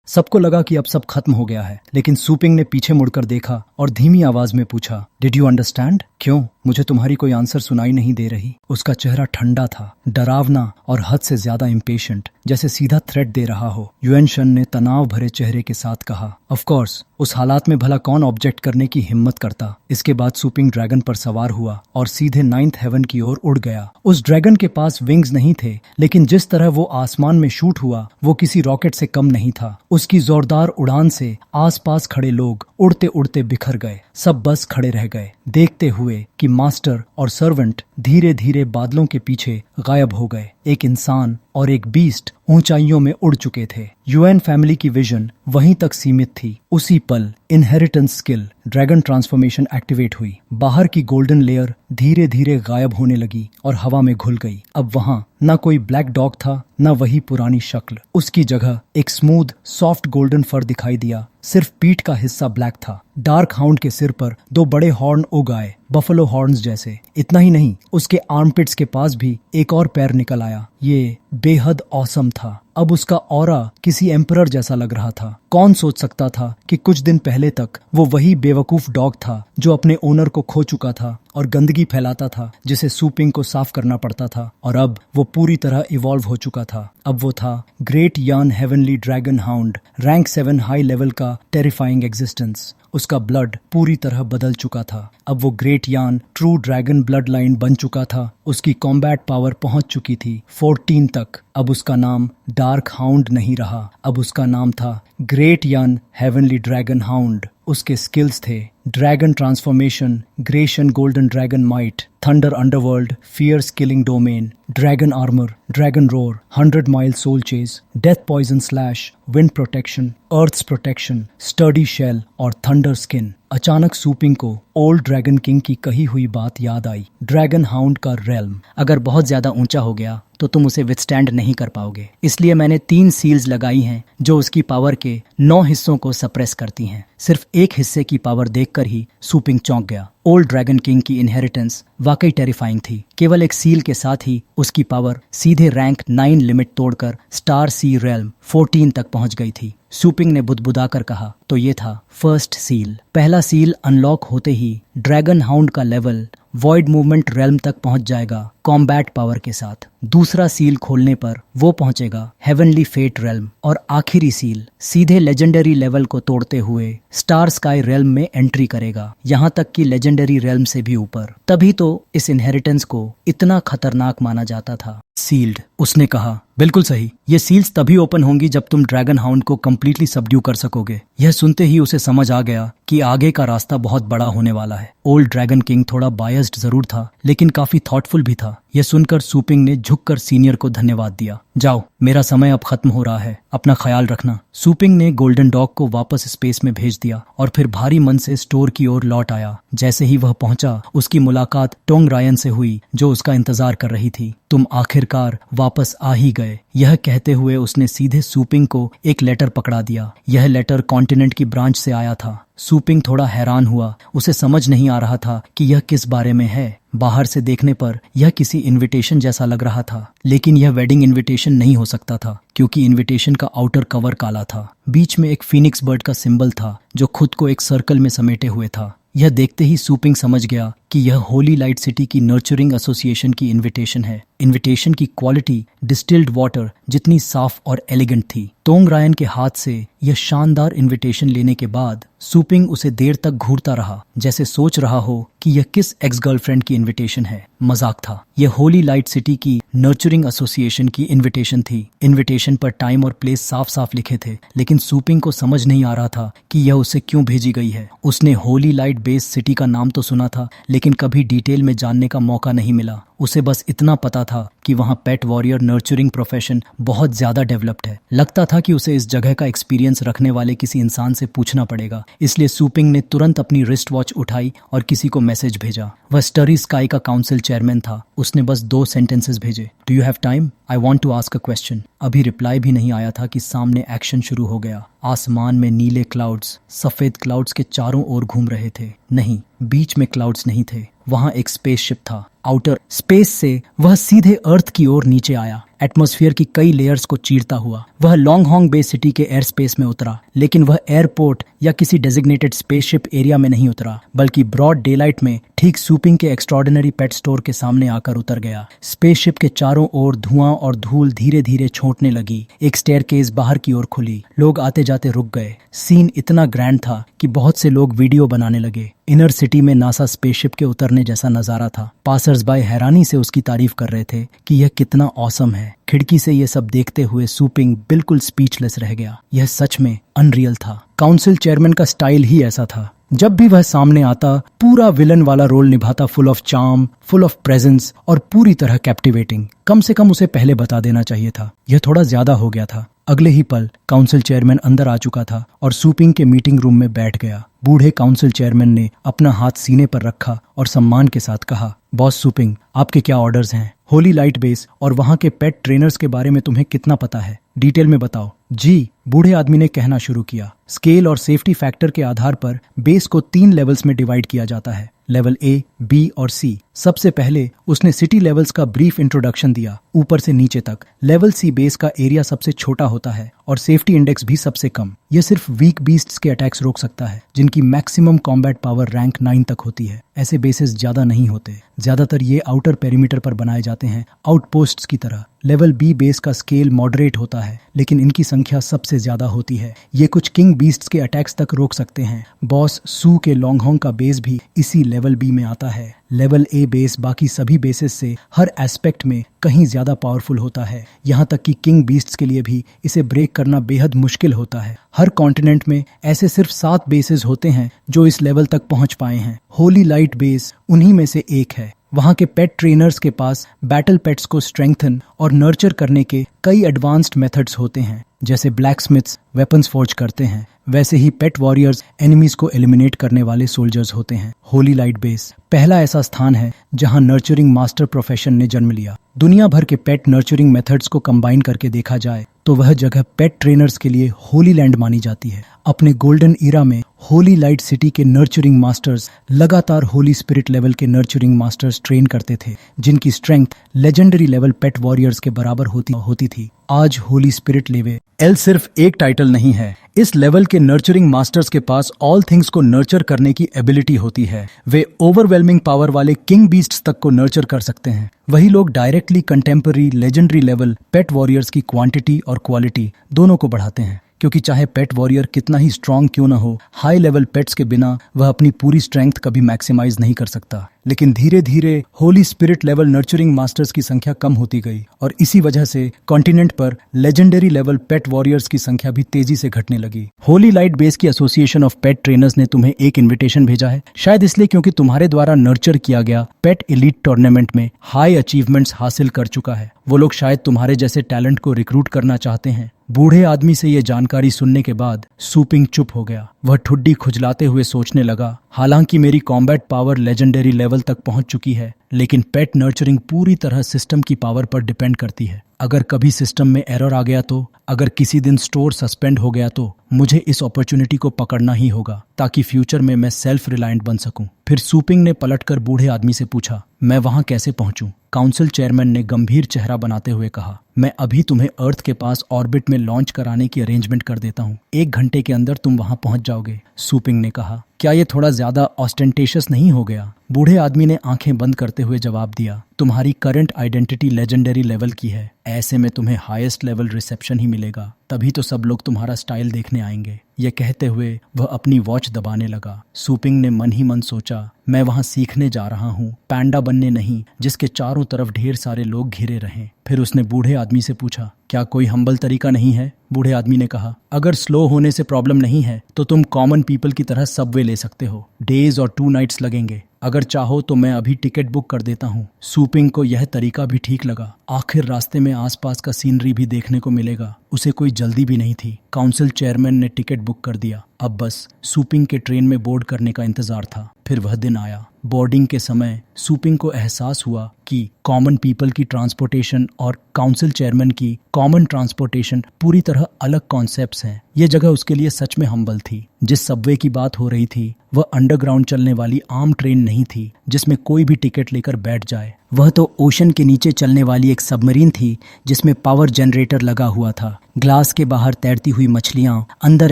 सबको लगा कि अब सब खत्म हो गया है, लेकिन सूपिंग ने पीछे मुड़कर देखा और धीमी आवाज में पूछा, डिड यू अंडरस्टैंड? क्यों? मुझे तुम्हारी कोई आंसर सुनाई नहीं दे रही। उसका चेहरा ठंडा था, डरावना और हद से ज्यादा इम्पेशेंट, जैसे सीधा थ्रेट दे रहा हो। युएन शन ने तनाव भरे चेहरे के साथ कहा, ऑफ कोर्स, उस हालात में भला कौन ऑब्जेक्ट करने की हिम्मत करता। इसके बाद सूपिंग ड्रैगन पर सवार हुआ और सीधे 9th हेवन की ओर उड़ गया। उस ड्रैगन के पास विंग्स नहीं थे, लेकिन जिस तरह वो आसमान में शूट हुआ वो किसी रॉकेट से कम नहीं था। उसकी जोरदार उड़ान से आसपास खड़े लोग उड़ते उड़ते बिखर गए। सब बस खड़े रह गए, देखते हुए कि मास्टर और सर्वेंट धीरे धीरे बादलों के पीछे गायब हो गए। एक इंसान और एक बीस्ट ऊंचाइयों में उड़ चुके थे। यूएन फैमिली की विजन वहीं तक सीमित थी। उसी पल inheritance skill dragon transformation activate हुई। बाहर की गोल्डन लेयर धीरे धीरे गायब होने लगी और हवा में घुल गई। अब वहां न कोई ब्लैक डॉग था, न वही पुरानी शक्ल। उसकी जगह एक स्मूथ सॉफ्ट गोल्डन फर दिखाई दिया। सिर्फ पीठ का हिस्सा ब्लैक था। डार्क हाउंड के सिर पर 2 बड़े हॉर्न उग आए, बफलो हॉर्न्स जैसे। इतना ही नहीं, उसके आर्मपिट्स के पास भी एक और पैर निकल आया। ये बेहद औसम था। अब उसका ऑरा किसी एम्परर जैसा लग रहा था। कौन सोच सकता था कि कुछ दिन पहले तक वो वही बेवकूफ डॉग था जो अपने ओनर को खो चुका था और गंदगी फैलाता था, जिसे सूपिंग को साफ करना पड़ता था। और अब वो पूरी तरह इवॉल्व हो चुका था। अब वो था great Yan heavenly dragon hound, rank 7 high level का टेरिफाइंग एग्जिस्टेंस। उसका ब्लड पूरी तरह बदल चुका था। अब वो ग्रेट यान ट्रू ड्रैगन ब्लड लाइन बन चुका था। उसकी कॉम्बैट पावर पहुंच चुकी थी 14 तक। अब उसका नाम डार्क हाउंड नहीं रहा, अब उसका नाम था great Yan heavenly dragon hound. उसके स्किल्स थे ड्रैगन ट्रांसफॉर्मेशन, ग्रेशन golden dragon might, thunder underworld, fierce killing domain, dragon armour, dragon roar, 100 mile soul chase, death poison slash, wind protection, earth's protection, sturdy shell और thunder skin. अचानक सूपिंग को old dragon king की कही हुई बात याद आई। ड्रैगन हाउंड का रेल्म अगर बहुत ज्यादा ऊंचा हो गया तो तुम उसे विथस्टैंड नहीं कर पाओगे। इसलिए मैंने 3 सील्स लगाई हैं जो उसकी पावर के 9 हिस्सों को सप्रेस करती हैं। सिर्फ एक हिस्से की पावर देखकर ही सूपिंग चौंक गया। ओल्ड ड्रैगन किंग की इनहेरिटेंस वाकई टेरिफाइंग थी। केवल एक सील के साथ ही उसकी पावर सीधे रैंक 9 लिमिट तोड़कर स्टार सी रेल्म 14 तक पहुंच गई थी। सूपिंग ने बुदबुदाकर कहा, तो ये था फर्स्ट सील। पहला सील अनलॉक होते ही ड्रैगन हाउंड का लेवल वॉइड मूवमेंट रेल्म तक पहुंच जाएगा कॉम्बैट पावर के साथ। दूसरा सील खोलने पर वो पहुंचेगा हेवनली फेट रेल्म। और आखिरी सील सीधे लेजेंडरी लेवल को तोड़ते हुए स्टार स्काई रेल्म में एंट्री करेगा, यहाँ तक कि लेजेंडरी रेल्म से भी ऊपर। तभी तो इस इनहेरिटेंस को इतना खतरनाक माना जाता था। सील्ड, उसने कहा। बिल्कुल सही, ये सील्स तभी ओपन होंगी जब तुम ड्रैगन हाउंड को कंप्लीटली सबड्यू कर सकोगे। यह सुनते ही उसे समझ आ गया कि आगे का रास्ता बहुत बड़ा होने वाला है। ओल्ड ड्रैगन किंग थोड़ा बायस्ड जरूर था, लेकिन काफी थॉटफुल भी था। यह सुनकर सूपिंग ने झुककर सीनियर को धन्यवाद दिया। जाओ, मेरा समय अब खत्म हो रहा है, अपना ख्याल रखना। सूपिंग ने गोल्डन डॉग को वापस स्पेस में भेज दिया और फिर भारी मन से स्टोर की ओर लौट आया। जैसे ही वह पहुंचा, उसकी मुलाकात टोंग रायन से हुई, जो उसका इंतजार कर रही थी। तुम आखिरकार वापस आ ही गए, यह कहते हुए उसने सीधे सूपिंग को एक लेटर पकड़ा दिया। यह लेटर कॉन्टिनेंट की ब्रांच से आया था। सूपिंग थोड़ा हैरान हुआ। उसे समझ नहीं आ रहा था कि यह किस बारे में है। बाहर से देखने पर यह किसी इनविटेशन जैसा लग रहा था, लेकिन यह वेडिंग इनविटेशन नहीं हो सकता था, क्योंकि इनविटेशन का आउटर कवर काला था। बीच में एक फीनिक्स बर्ड का सिंबल था जो खुद को एक सर्कल में समेटे हुए था। यह देखते ही सूपिंग समझ गया कि यह होली लाइट सिटी की नर्चरिंग एसोसिएशन की इनविटेशन है। इनविटेशन की क्वालिटी डिस्टिल्ड वाटर जितनी साफ और एलिगेंट थी। टोंग रायन के हाथ से यह शानदार इनविटेशन लेने के बाद सूपिंग उसे देर तक घूरता रहा, जैसे सोच रहा हो कि यह किस एक्स गर्लफ्रेंड की इनविटेशन है। मजाक था। यह होली लाइट सिटी की नर्चरिंग एसोसिएशन की इनविटेशन थी। इनविटेशन पर टाइम और प्लेस साफ साफ लिखे थे, लेकिन सूपिंग को समझ नहीं आ रहा था कि यह उसे क्यों भेजी गई है। उसने होली लाइट बेस्ड सिटी का नाम तो सुना था, लेकिन कभी डिटेल में जानने का मौका नहीं मिला। उसे बस इतना पता था कि वहाँ पेट वॉरियर नर्चरिंग प्रोफेशन बहुत ज्यादा डेवलप्ड है। लगता था कि उसे इस जगह का एक्सपीरियंस रखने वाले किसी इंसान से पूछना पड़ेगा। इसलिए सूपिंग ने तुरंत अपनी रिस्ट वॉच उठाई और किसी को मैसेज भेजा। वह स्टरी स्काई का काउंसिल चेयरमैन था। उसने बस 2 सेंटेंसेस भेजे, do you have time, I want to ask a question. अभी रिप्लाई भी नहीं आया था कि सामने एक्शन शुरू हो गया। आसमान में नीले क्लाउड्स सफेद क्लाउड्स के चारों ओर घूम रहे थे। नहीं, बीच में क्लाउड्स नहीं थे, वहां एक स्पेसशिप था। आउटर स्पेस से वह सीधे अर्थ की ओर नीचे आया। एटमॉस्फेयर की कई लेयर्स को चीरता हुआ वह लॉन्गहॉन्ग बे सिटी के एयर स्पेस में उतरा, लेकिन वह एयरपोर्ट या किसी डेजिग्नेटेड स्पेसशिप एरिया में नहीं उतरा, बल्कि ब्रॉड डेलाइट में ठीक सूपिंग के एक्स्ट्रॉर्डिनरी पेट स्टोर के सामने आकर उतर गया। स्पेसशिप के चारों ओर धुआं और धूल धीरे धीरे छोटने लगी। एक स्टेयरकेस बाहर की ओर खुली। लोग आते जाते रुक गए। सीन इतना ग्रैंड था कि बहुत से लोग वीडियो बनाने लगे। इनर सिटी में नासा स्पेसशिप के उतरने जैसा नजारा था। पासर्स बाय हैरानी से उसकी तारीफ कर रहे थे कि यह कितना ऑसम है। खिड़की से ये सब देखते हुए सूपिंग बिल्कुल स्पीचलेस रह गया। यह सच में अनरियल था। काउंसिल चेयरमैन का स्टाइल ही ऐसा था। जब भी वह सामने आता पूरा विलन वाला रोल निभाता, full of charm, full of presence और पूरी तरह कैप्टिवेटिंग। कम से कम उसे पहले बता देना चाहिए था। यह थोड़ा ज्यादा हो गया था। अगले ही पल काउंसिल चेयरमैन अंदर आ चुका था और सूपिंग के मीटिंग रूम में बैठ गया। बूढ़े काउंसिल चेयरमैन ने अपना हाथ सीने पर रखा और सम्मान के साथ कहा, बॉस सूपिंग, आपके क्या ऑर्डर्स हैं? होली लाइट बेस और वहां के पेट ट्रेनर्स के बारे में तुम्हें कितना पता है? डिटेल में बताओ। जी, बूढ़े आदमी ने कहना शुरू किया। स्केल और सेफ्टी फैक्टर के आधार पर बेस को 3 लेवल्स में डिवाइड किया जाता है, लेवल ए, बी और सी। सबसे पहले उसने सिटी लेवल्स का ब्रीफ इंट्रोडक्शन दिया, ऊपर से नीचे तक। लेवल सी बेस का एरिया सबसे छोटा होता है और सेफ्टी इंडेक्स भी सबसे कम। यह सिर्फ वीक बीस्ट्स के अटैक्स रोक सकता है, जिनकी मैक्सिमम कॉम्बैट पावर रैंक 9 तक होती है। ऐसे बेसेस ज्यादा नहीं होते। ज्यादातर ये आउटर पेरीमीटर पर बनाए जाते हैं, आउटपोस्ट्स की तरह। लेवल बी बेस का स्केल मॉडरेट होता है, लेकिन इनकी संख्या सबसे ज्यादा होती है। ये कुछ किंग बीस्ट्स के अटैक्स तक रोक सकते हैं। बॉस सू के लॉन्गहॉन्ग का बेस भी इसी लेवल बी में आता है। लेवल ए बेस बाकी सभी बेसेस से हर एस्पेक्ट में कहीं ज्यादा पावरफुल होता है। यहाँ तक कि किंग बीस्ट्स के लिए भी इसे ब्रेक करना बेहद मुश्किल होता है। हर कॉन्टिनेंट में ऐसे सिर्फ 7 बेसेस होते हैं जो इस लेवल तक पहुंच पाए हैं। होली लाइट बेस उन्हीं में से एक है। वहां के पेट ट्रेनर्स के पास बैटल पेट्स को स्ट्रेंथन और नर्चर करने के कई एडवांस्ड मेथड्स होते हैं। जैसे ब्लैकस्मिथ्स वेपन्स फोर्ज करते हैं, वैसे ही पेट वॉरियर्स एनिमीज को एलिमिनेट करने वाले सोल्जर्स होते हैं। होली लाइट बेस पहला ऐसा स्थान है जहां नर्चरिंग मास्टर प्रोफेशन ने जन्म लिया। दुनिया भर के पेट नर्चरिंग मेथड्स को कंबाइन करके देखा जाए तो वह जगह पेट ट्रेनर्स के लिए होली लैंड मानी जाती है। अपने गोल्डन ईरा में होली लाइट सिटी के नर्चरिंग मास्टर्स लगातार होली स्पिरिट लेवल के नर्चरिंग मास्टर्स ट्रेन करते थे, जिनकी स्ट्रेंथ लेजेंडरी लेवल पेट वॉरियर्स के बराबर होती थी। आज होली स्पिरिट लेवल एल सिर्फ एक टाइटल नहीं है। इस लेवल के नर्चरिंग मास्टर्स के पास ऑल थिंग्स को नर्चर करने की एबिलिटी होती है। वे ओवरवेलमिंग पावर वाले किंग बीस्ट्स तक को नर्चर कर सकते हैं। वही लोग डायरेक्टली कंटेम्पररी लेजेंडरी लेवल पेट वॉरियर्स की क्वांटिटी और क्वालिटी दोनों को बढ़ाते हैं, क्योंकि चाहे पेट वॉरियर कितना ही स्ट्रांग क्यों ना हो, हाई लेवल पेट्स के बिना वह अपनी पूरी स्ट्रेंथ कभी मैक्सिमाइज नहीं कर सकता। लेकिन धीरे धीरे Holi spirit level nurturing masters की संख्या कम होती गई और इसी वजह से कॉन्टिनेंट पर लेजेंडरी लेवल पेट वॉरियर्स की संख्या भी तेजी से घटने लगी। होली लाइट बेस की एसोसिएशन ऑफ पेट ट्रेनर्स ने तुम्हें एक इन्विटेशन भेजा है, शायद इसलिए क्योंकि तुम्हारे द्वारा नर्चर किया गया पेट एलीट टूर्नामेंट में हाई अचीवमेंट्स हासिल कर चुका है। वो लोग शायद तुम्हारे जैसे टैलेंट को रिक्रूट करना चाहते हैं। बूढ़े आदमी से ये जानकारी सुनने के बाद सूपिंग चुप हो गया। वह ठुड्डी खुजलाते हुए सोचने लगा, हालांकि मेरी कॉम्बैट पावर लेजेंडरी लेवल तक पहुंच चुकी है, लेकिन पेट नर्चरिंग पूरी तरह सिस्टम की पावर पर डिपेंड करती है। अगर कभी सिस्टम में एरर आ गया तो, अगर किसी दिन स्टोर सस्पेंड हो गया तो मुझे इस अपॉर्चुनिटी को पकड़ना ही होगा, ताकि फ्यूचर में मैं सेल्फ रिलायंट बन सकूं। फिर सूपिंग ने पलटकर बूढ़े आदमी से पूछा, मैं वहां कैसे पहुंचूं? काउंसिल चेयरमैन ने गंभीर चेहरा बनाते हुए कहा, मैं अभी तुम्हें अर्थ के पास ऑर्बिट में लॉन्च कराने की अरेंजमेंट कर देता हूँ। 1 घंटे के अंदर तुम वहां पहुंच जाओगे। सूपिंग ने कहा, क्या ये थोड़ा ज्यादा ऑस्टेंटेशियस नहीं हो गया? बूढ़े आदमी ने आंखें बंद करते हुए जवाब दिया, तुम्हारी करंट आइडेंटिटी लेजेंडरी लेवल की है, ऐसे में तुम्हें हाईएस्ट लेवल रिसेप्शन ही मिलेगा, तभी तो सब लोग तुम्हारा स्टाइल देखने आएंगे। ये कहते हुए वह अपनी वॉच दबाने लगा। सूपिंग ने मन ही मन सोचा, मैं वहां सीखने जा रहा हूँ, पैंडा बनने नहीं जिसके चारों तरफ ढेर सारे लोग घिरे रहें। फिर उसने बूढ़े आदमी से पूछा, क्या कोई हम्बल तरीका नहीं है? बूढ़े आदमी ने कहा, अगर स्लो होने से प्रॉब्लम नहीं है तो तुम कॉमन पीपल की तरह सबवे ले सकते हो। डेज और 2 नाइट्स लगेंगे। अगर चाहो तो मैं अभी टिकट बुक कर देता हूँ। सूपिंग को यह तरीका भी ठीक लगा। आखिर रास्ते में आसपास का सीनरी भी देखने को मिलेगा। उसे कोई जल्दी भी नहीं थी। काउंसिल चेयरमैन ने टिकट बुक कर दिया। अब बस सूपिंग के ट्रेन में बोर्ड करने का इंतजार था। फिर वह दिन आया। बोर्डिंग के समय सूपिंग को एहसास हुआ कि कॉमन पीपल की ट्रांसपोर्टेशन और काउंसिल चेयरमैन की कॉमन ट्रांसपोर्टेशन पूरी तरह अलग कॉन्सेप्ट्स हैं। ये जगह उसके लिए सच में हम्बल थी। जिस सबवे की बात हो रही थी वह अंडरग्राउंड चलने वाली आम ट्रेन नहीं थी जिसमें कोई भी टिकट लेकर बैठ जाए। वह तो ओशन के नीचे चलने वाली एक सबमरीन थी जिसमें पावर जनरेटर लगा हुआ था। ग्लास के बाहर तैरती हुई मछलियां, अंदर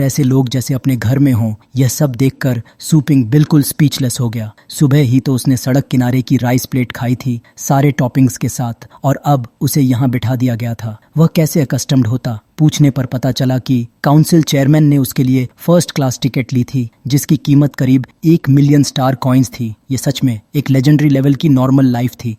ऐसे लोग जैसे अपने घर में हों। यह सब देखकर सूपिंग बिल्कुल स्पीचलेस हो गया। सुबह ही तो उसने सड़क किनारे की राइस प्लेट खाई थी सारे टॉपिंग्स के साथ, और अब उसे यहाँ बिठा दिया गया था। वह कैसे अकस्टम्ड होता? पूछने पर पता चला कि काउंसिल चेयरमैन ने उसके लिए फर्स्ट क्लास टिकट ली थी जिसकी कीमत करीब 1 मिलियन स्टार कॉइन्स थी। ये सच में एक लेजेंडरी लेवल की नॉर्मल लाइफ थी।